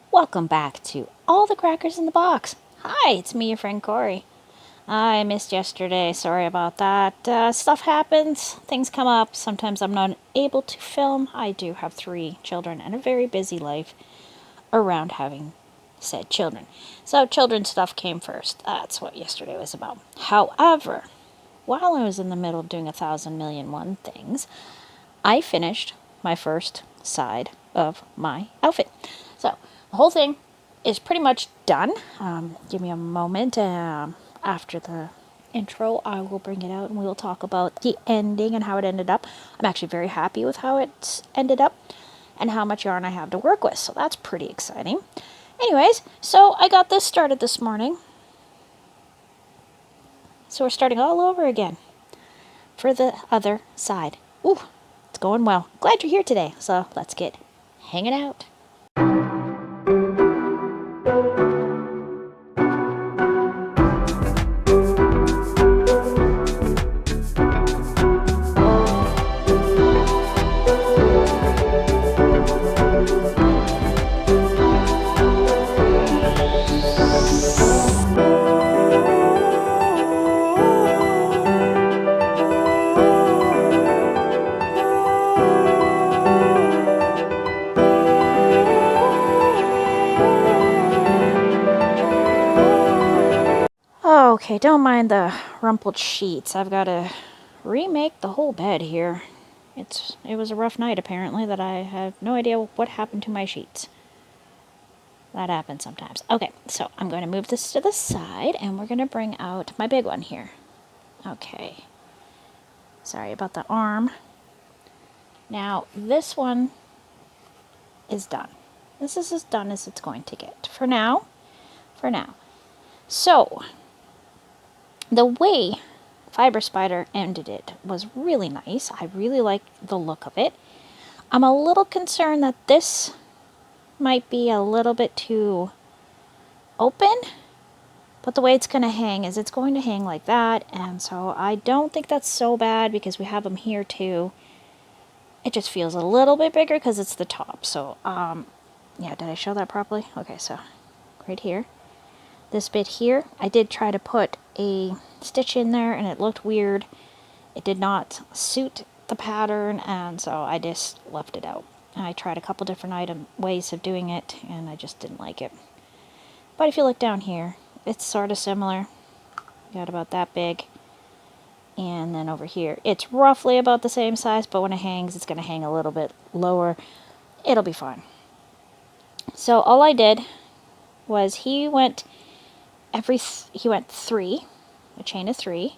Welcome back to All the Crackers in the Box. Hi, it's me, your friend Corey. I missed yesterday. Sorry about that. Stuff happens, things come up. Sometimes I'm not able to film. I do have 3 children and a very busy life around having said children. So, children's stuff came first. That's what yesterday was about. However, while I was in the middle of doing 1,000,000,001 things, I finished my first side of my outfit. So the whole thing is pretty much done. Give me a moment. After the intro, I will bring it out and we will talk about the ending and how it ended up. I'm actually very happy with how it ended up and how much yarn I have to work with. So that's pretty exciting. Anyways, so I got this started this morning. So we're starting all over again for the other side. Ooh, it's going well. Glad you're here today. So let's get hanging out. Okay, don't mind the rumpled sheets. I've got to remake the whole bed here. It was a rough night apparently that I have no idea what happened to my sheets. That happens sometimes. Okay, so I'm going to move this to the side and we're going to bring out my big one here. Okay. Sorry about the arm. Now, this one is done. This is as done as it's going to get. For now. So, the way Fiber Spider ended it was really nice. I really like the look of it. I'm a little concerned that this might be a little bit too open, but the way it's going to hang is it's going to hang like that, and so I don't think that's so bad because we have them here too. It just feels a little bit bigger because it's the top. So, yeah, did I show that properly? Okay, so right here. This bit here, I did try to put a stitch in there and it looked weird. It did not suit the pattern, and so I just left it out. I tried a couple different ways of doing it and I just didn't like it. But if you look down here, it's sort of similar. Got about that big. And then over here, it's roughly about the same size, but when it hangs, it's going to hang a little bit lower. It'll be fine. So all I did was he went 3, a chain of 3,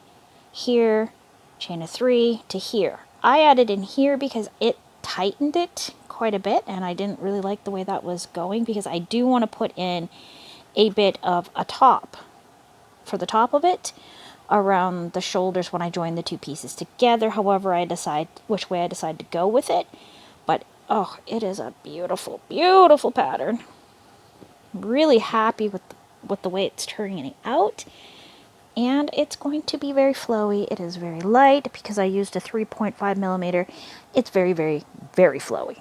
here, chain of 3 to here. I added in here because it tightened it quite a bit, and I didn't really like the way that was going because I do want to put in a bit of a top for the top of it around the shoulders when I join the 2 pieces together. However, I decide which way I decide to go with it. But oh, it is a beautiful, beautiful pattern. I'm really happy with the way it's turning out. And it's going to be very flowy. It is very light because I used a 3.5 millimeter. It's very, very, very flowy.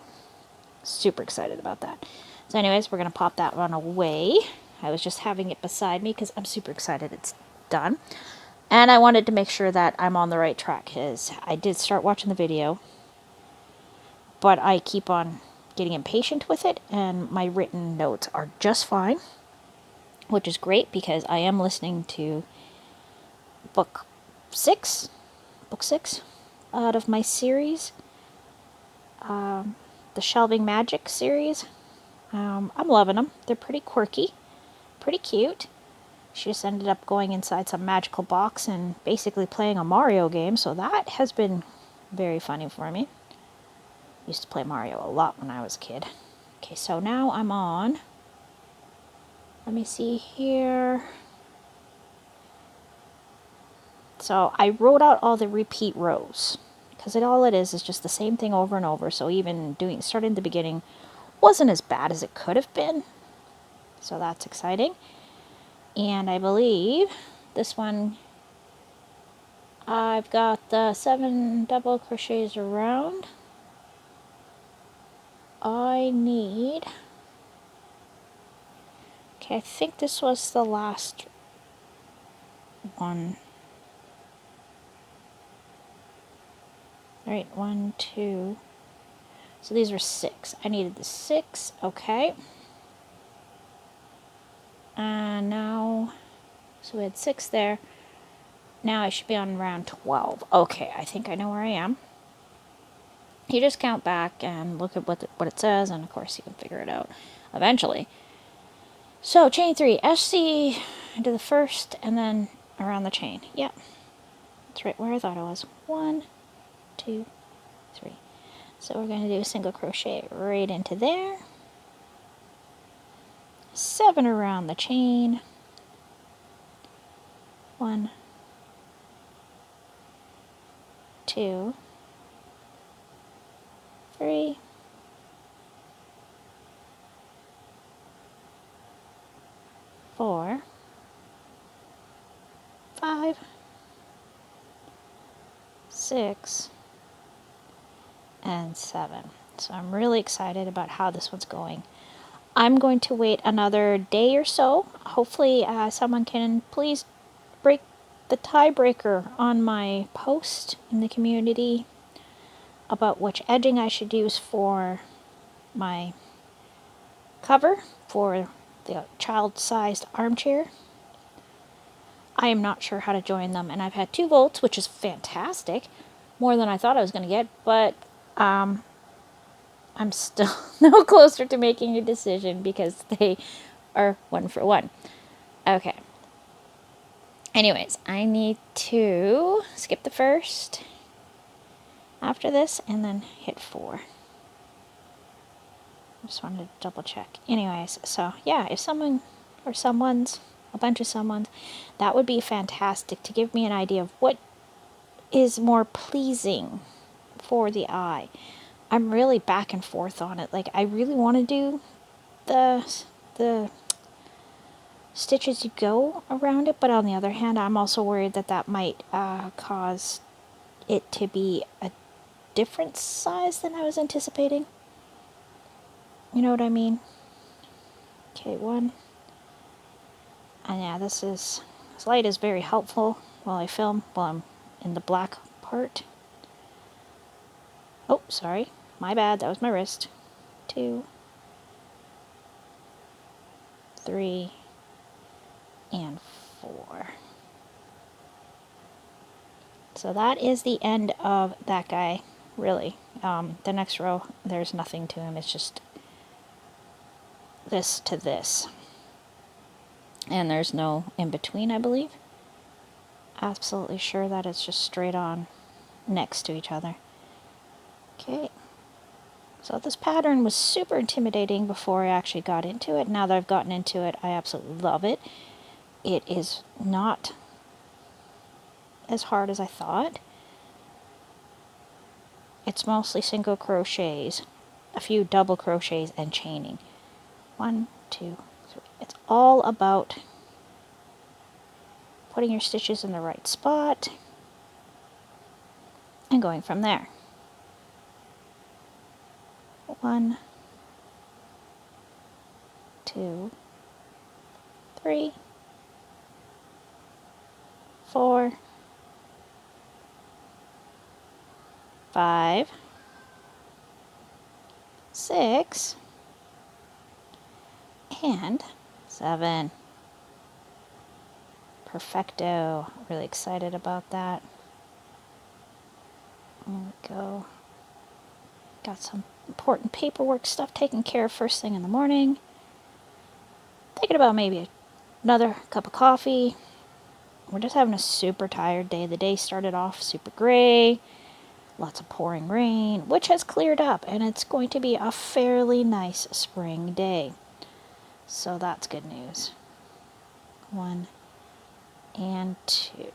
Super excited about that. So anyways, we're going to pop that one away. I was just having it beside me because I'm super excited it's done. And I wanted to make sure that I'm on the right track because I did start watching the video, but I keep on getting impatient with it, and my written notes are just fine, which is great because I am listening to book 6 out of my series, the Shelving Magic series. I'm loving them. They're pretty quirky, pretty cute. She just ended up going inside some magical box and basically playing a Mario game, so that has been very funny for me. Used to play Mario a lot when I was a kid. Okay, so now I'm on. Let me see here. So I wrote out all the repeat rows because all it is just the same thing over and over. So even starting at the beginning wasn't as bad as it could have been. So that's exciting. And I believe this one, I've got the 7 double crochets around. I need Okay, I think this was the last one. All right, 1, 2. So these were 6. I needed the 6. Okay. And now, so we had 6 there. Now I should be on round 12. Okay, I think I know where I am. You just count back and look at what it says, and of course you can figure it out eventually. So chain 3, SC into the first, and then around the chain. Yep, that's right where I thought it was. 1, 2, 3. So we're going to do a single crochet right into there. 7 around the chain. 1, 2, 3, 4, 5, 6, and 7. So I'm really excited about how this one's going. I'm going to wait another day or so. Hopefully someone can please break the tiebreaker on my post in the community about which edging I should use for my cover for the child-sized armchair. I am not sure how to join them, and I've had 2 votes, which is fantastic, more than I thought I was going to get, but I'm still no closer to making a decision because they are 1 for 1. Okay. Anyways, I need to skip the first after this and then hit 4. I just wanted to double check. Anyways, so yeah, if someone or someone's, a bunch of someone's, that would be fantastic to give me an idea of what is more pleasing for the eye. I'm really back and forth on it. Like, I really want to do the stitch as you go around it, but on the other hand, I'm also worried that that might cause it to be a different size than I was anticipating. You know what I mean? Okay, 1. And yeah, this light is very helpful while I film, while I'm in the black part. Oh, sorry. My bad, that was my wrist. 2, 3, and 4. So that is the end of that guy, really. The next row, there's nothing to him. It's just this to this. And there's no in between, I believe. Absolutely sure that it's just straight on next to each other. Okay. So this pattern was super intimidating before I actually got into it. Now that I've gotten into it, I absolutely love it. It is not as hard as I thought. It's mostly single crochets, a few double crochets, and chaining. 1, 2, 3. It's all about putting your stitches in the right spot and going from there. 1, 2, 3, 4, 5, 6, and 7. Perfecto. Really excited about that. There we go. Got some important paperwork stuff taken care of first thing in the morning. Thinking about maybe another cup of coffee. We're just having a super tired day. The day started off super gray. Lots of pouring rain, which has cleared up, and it's going to be a fairly nice spring day. So that's good news. 1 and 2.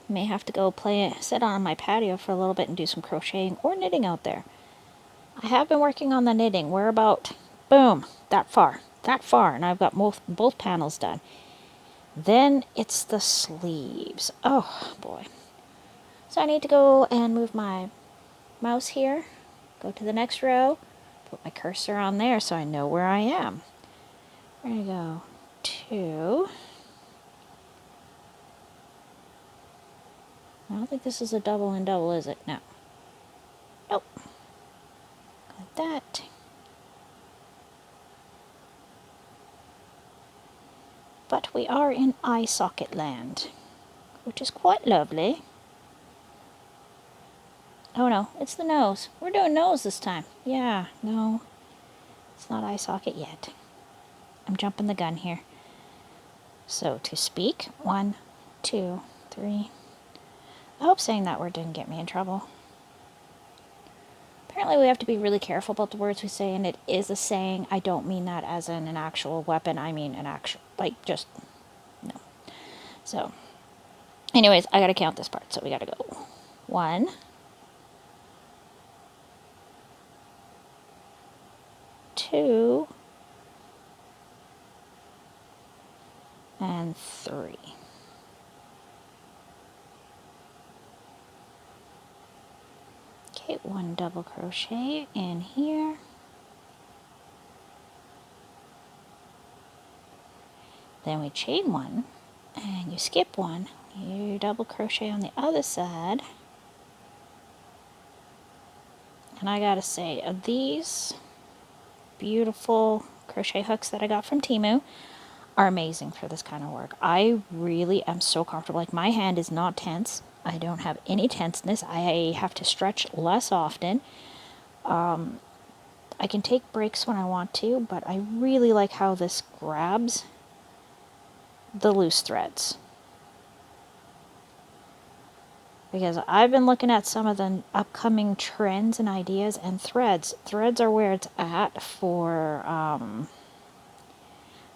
May have to go sit on my patio for a little bit and do some crocheting or knitting out there. I have been working on the knitting. We're about, boom, that far, and I've got both panels done. Then it's the sleeves. Oh boy. So I need to go and move my mouse here, go to the next row, Put my cursor on there so I know where I am. We're going to go 2. I don't think this is a double and double, is it? No. Nope. Like that. But we are in eye socket land, which is quite lovely. Oh no, it's the nose. We're doing nose this time. Yeah, no, it's not eye socket yet. I'm jumping the gun here. So to speak, 1, 2, 3. I hope saying that word didn't get me in trouble. Apparently we have to be really careful about the words we say, and it is a saying. I don't mean that as in an actual weapon. I mean an actual, like, just, no. So, anyways, I gotta count this part, so we gotta go. 1, 2, and 3. Okay, 1 double crochet in here. Then we chain 1, and you skip 1. You double crochet on the other side. And I gotta say, these beautiful crochet hooks that I got from Temu are amazing for this kind of work. I really am so comfortable. Like, my hand is not tense. I don't have any tenseness. I have to stretch less often. I can take breaks when I want to, but I really like how this grabs the loose threads. Because I've been looking at some of the upcoming trends and ideas, and threads. Threads are where it's at for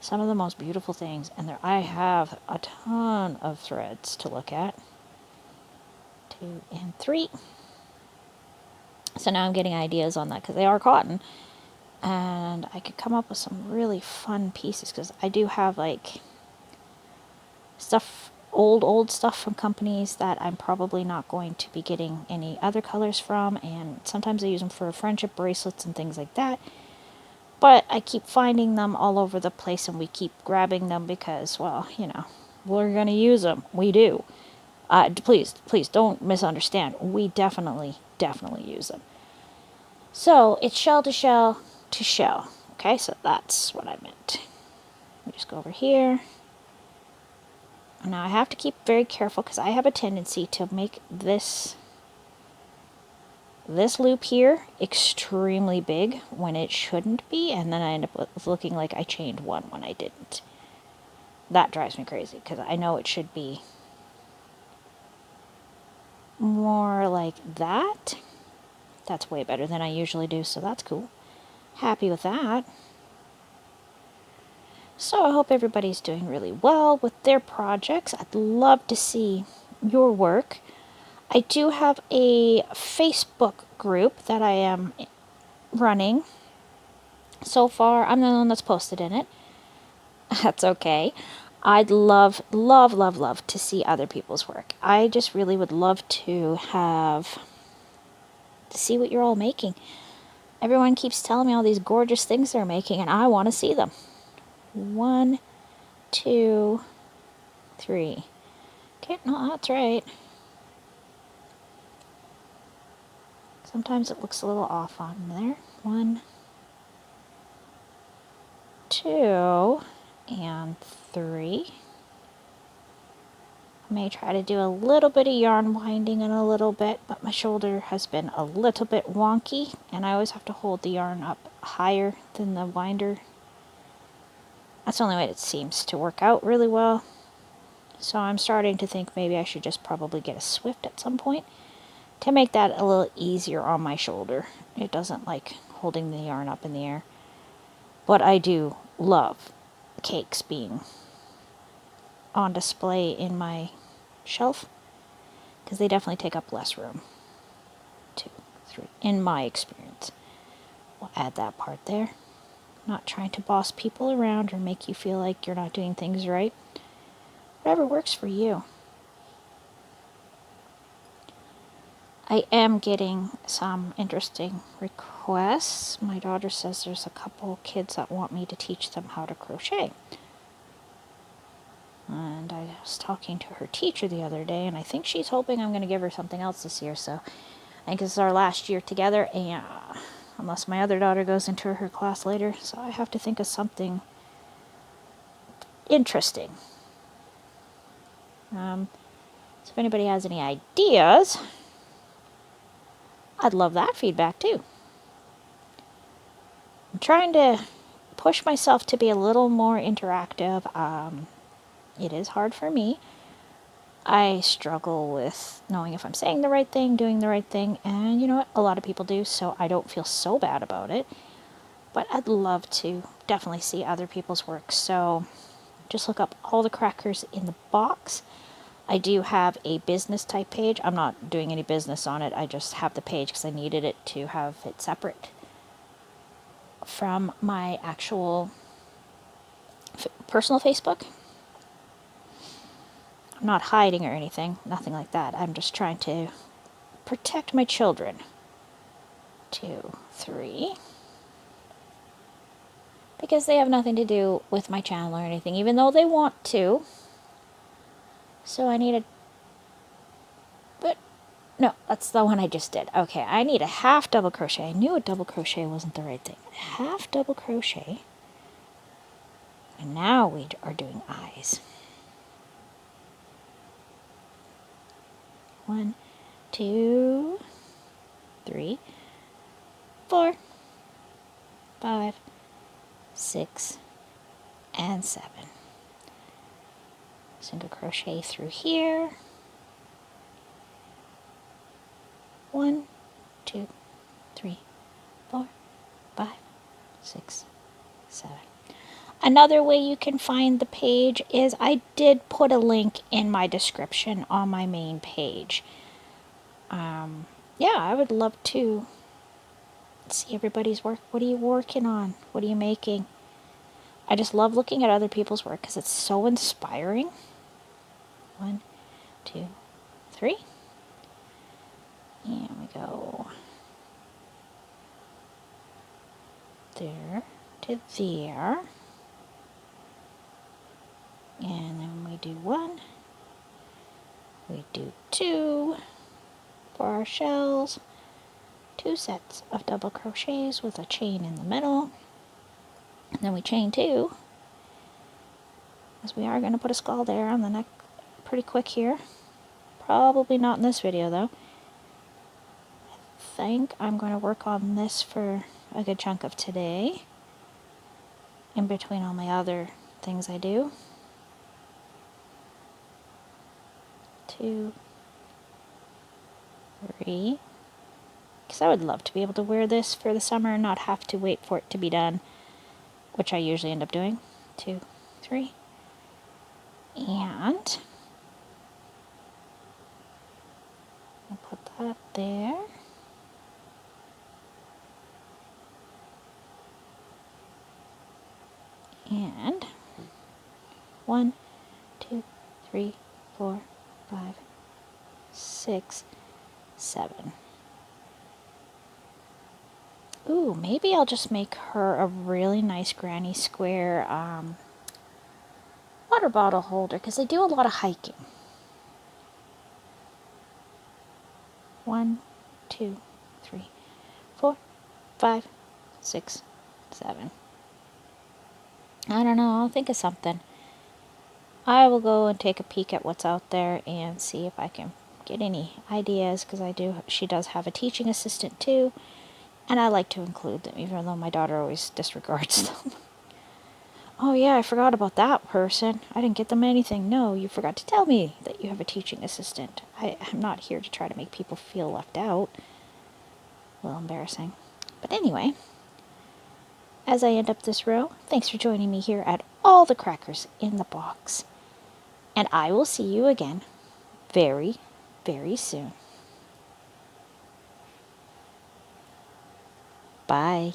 some of the most beautiful things. And there, I have a ton of threads to look at. 2 and 3. So now I'm getting ideas on that because they are cotton. And I could come up with some really fun pieces because I do have like stuff, old stuff from companies that I'm probably not going to be getting any other colors from, and sometimes I use them for friendship bracelets and things like that. But I keep finding them all over the place, and we keep grabbing them because, well, you know, we're going to use them. We do. Please don't misunderstand. We definitely use them. So it's shell to shell to shell. Okay, so that's what I meant. We just go over here. Now I have to keep very careful because I have a tendency to make this loop here extremely big when it shouldn't be, and then I end up with looking like I chained 1 when I didn't. That drives me crazy because I know it should be more like that. That's way better than I usually do, so that's cool. Happy with that. So I hope everybody's doing really well with their projects. I'd love to see your work. I do have a Facebook group that I am running. So far, I'm the one that's posted in it. That's okay. I'd love to see other people's work. I just really would love to see what you're all making. Everyone keeps telling me all these gorgeous things they're making, and I want to see them. 1, 2, 3. Okay, no, that's right. Sometimes it looks a little off on there. 1, 2, and 3. I may try to do a little bit of yarn winding in a little bit, but my shoulder has been a little bit wonky, and I always have to hold the yarn up higher than the winder. That's the only way it seems to work out really well. So I'm starting to think maybe I should just probably get a Swift at some point to make that a little easier on my shoulder. It doesn't like holding the yarn up in the air. But I do love cakes being on display in my shelf because they definitely take up less room. 2, 3, in my experience. We'll add that part there. Not trying to boss people around or make you feel like you're not doing things right. Whatever works for you. I am getting some interesting requests. My daughter says there's a couple kids that want me to teach them how to crochet. And I was talking to her teacher the other day, and I think she's hoping I'm going to give her something else this year. So I think this is our last year together, and unless my other daughter goes into her class later, so I have to think of something interesting. So if anybody has any ideas, I'd love that feedback too. I'm trying to push myself to be a little more interactive. It is hard for me. I struggle with knowing if I'm saying the right thing, doing the right thing, and you know what? A lot of people do, so I don't feel so bad about it. But I'd love to definitely see other people's work. So just look up All the Crackers in the Box. I do have a business type page. I'm not doing any business on it. I just have the page because I needed it to have it separate from my actual personal Facebook. I'm not hiding or anything, nothing like that. I'm just trying to protect my children. 2, 3. Because they have nothing to do with my channel or anything, even though they want to. So I need a... But, no, that's the one I just did. Okay, I need a half double crochet. I knew a double crochet wasn't the right thing. Half double crochet. And now we are doing eyes. 1, 2, 3, 4, 5, 6, and 7. Single crochet through here. 1, 2, 3, 4, 5, 6, 7. Another way you can find the page is I did put a link in my description on my main page. Yeah, I would love to see everybody's work. What are you working on? What are you making? I just love looking at other people's work because it's so inspiring. 1, 2, 3. And we go there to there. And then we do 1. We do 2 for our shells. 2 sets of double crochets with a chain in the middle. And then we chain 2. Because we are going to put a skull there on the neck pretty quick here. Probably not in this video though. I think I'm going to work on this for a good chunk of today. In between all my other things I do. 2, 3. Because I would love to be able to wear this for the summer and not have to wait for it to be done, which I usually end up doing. 2, 3. And I'll put that there. And 1, 2, 3, 4, 5, 6, 7. Ooh, maybe I'll just make her a really nice granny square water bottle holder because they do a lot of hiking. 1, 2, 3, 4, 5, 6, 7. I don't know, I'll think of something. I will go and take a peek at what's out there and see if I can get any ideas because she does have a teaching assistant too. And I like to include them, even though my daughter always disregards them. Oh yeah, I forgot about that person. I didn't get them anything. No, you forgot to tell me that you have a teaching assistant. I'm not here to try to make people feel left out. A little embarrassing. But anyway, as I end up this row, thanks for joining me here at All the Crackers in the Box. And I will see you again very, very soon. Bye.